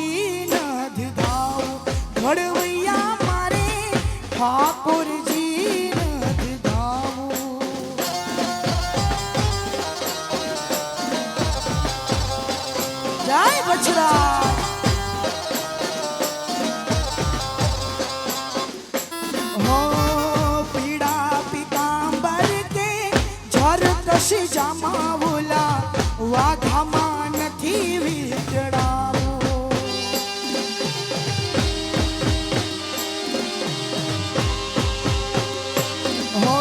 ઠાકોરજી નથી ધાવું ઘડવૈયા મારે ઠાકોરજી નથી ધાવું જય બછરા કશી જામાવુલા વાઘામાં નથી વીજડાવો હો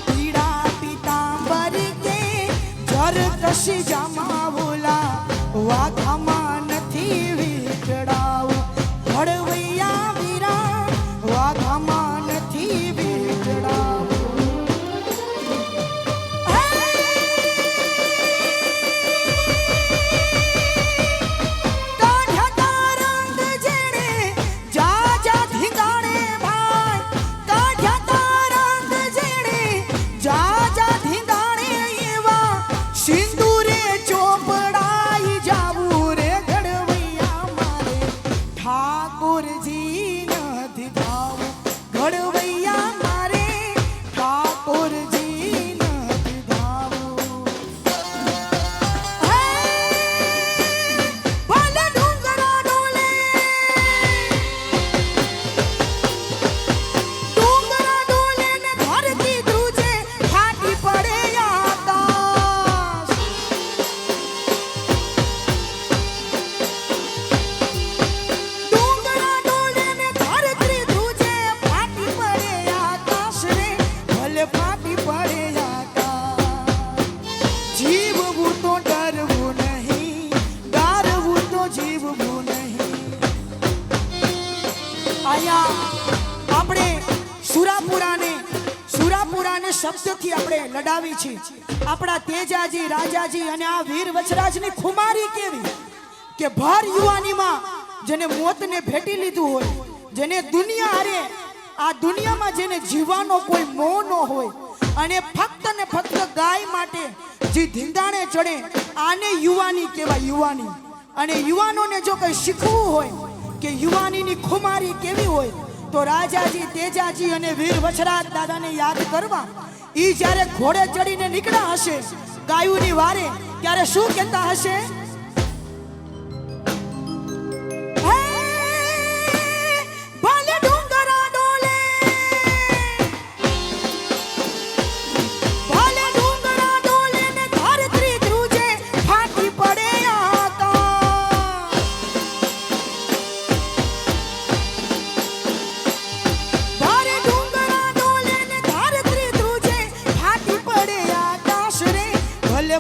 પીડા પીતાંબર કે જર કશી જામાવુલા વાઘામાં નથી વીજડાવો ઘડવૈયા વીરા વાઘામાં નથી વીજડાવો શબ્દથી આપણે લડાવી છે આપણા તેજાજી રાજાજી અને આ વીર વચરાજની ખુમારી કેવી કે ભર યુવાનીમાં જેને મોતને ભેટી લીધું હોય જેને દુનિયા હારે આ દુનિયામાં જેને જીવવાનો કોઈ મોહ ન હોય અને ફક્ત ને ફક્ત ગાય માટે જે ધીંગાણે ચડે આને યુવાની કહેવાય યુવાની અને યુવાનોને જો કંઈ શીખવું હોય કે યુવાનીની ખુમારી કેવી હોય તો રાજાજી તેજાજી અને વીર વચરાજ દાદાને યાદ કરવા ઈ જ્યારે ઘોડે ચડીને નીકળ્યા હશે ગાયુની વારે ત્યારે શું કહેતા હશે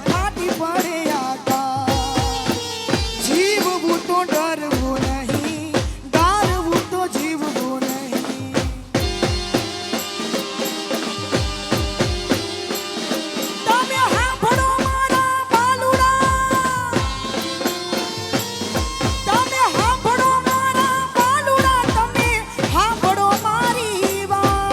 ફાટી પડે જીવવું તો ડરવું નહીં ગારવું તો જીવવું નહીં તમે સાંભળો મારા બાલુડા તમે સાંભળો મારા બાલુડા તમે સાંભળો મારી વાત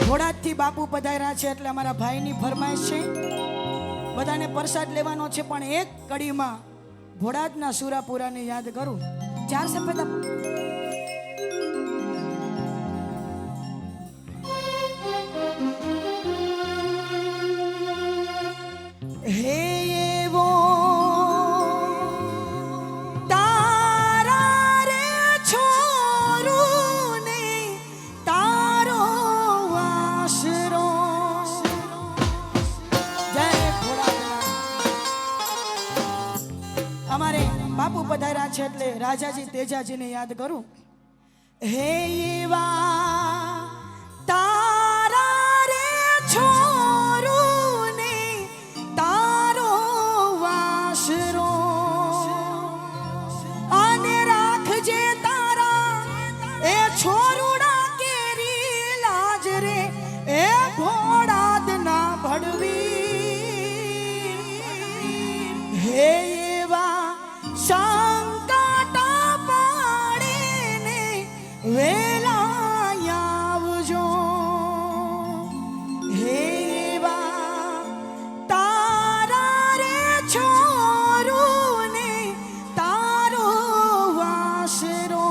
ઘોડાથી બાપુ પધાર્યા છે એટલે અમારા ભાઈની ફરમાઈશ છે બધાને પ્રસાદ લેવાનો છે પણ એક કડીમાં ભોળાજના સુરાપુરાને યાદ કરું ચાર સફેદ છે એટલે રાજાજી તેજાજીને યાદ કરું. હે એવા તારા રે છોરું ને તારો વાસરો અને રાખજે તારા એ છોરુડા કેરી લાજ રે એ ભોળાદ ના ભડવી. હે એવા સંકટા પાડીને વેલા આવજો. હે એવા તારા રે છોરું ને તારો વાસરો.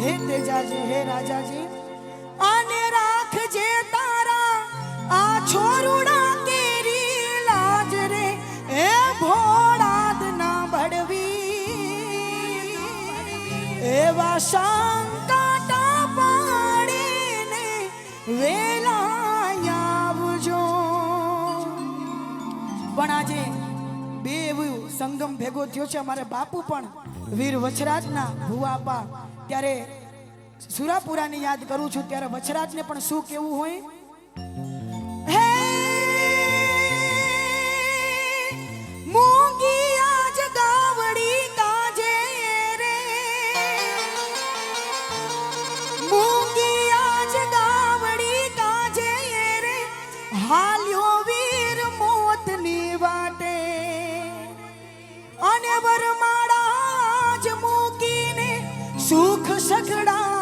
હે તેજાજી હે રાજાજી અને રાખજે તારા આ છોરુડા કેરી લાજ રે એ ભોળાદ ના ભડવી. એવા સંકટા પાડીને વેલા આવજો. પણ આજે બે એવું સંગમ ભેગો થયો છે. અમારે બાપુ પણ વીર વછરાજના ભુવાપા. ત્યારે સુરાપુરાની યાદ કરું છું ત્યારે વછરાજને પણ શું કેવું હોય. હે મૂંગી આજ ગાવડી કાજે રે મૂંગી આજ ગાવડી કાજે રે હાલ્યો વીર મોતની વાટે અને વરમાળા જ મૂકીને સુખ સગડા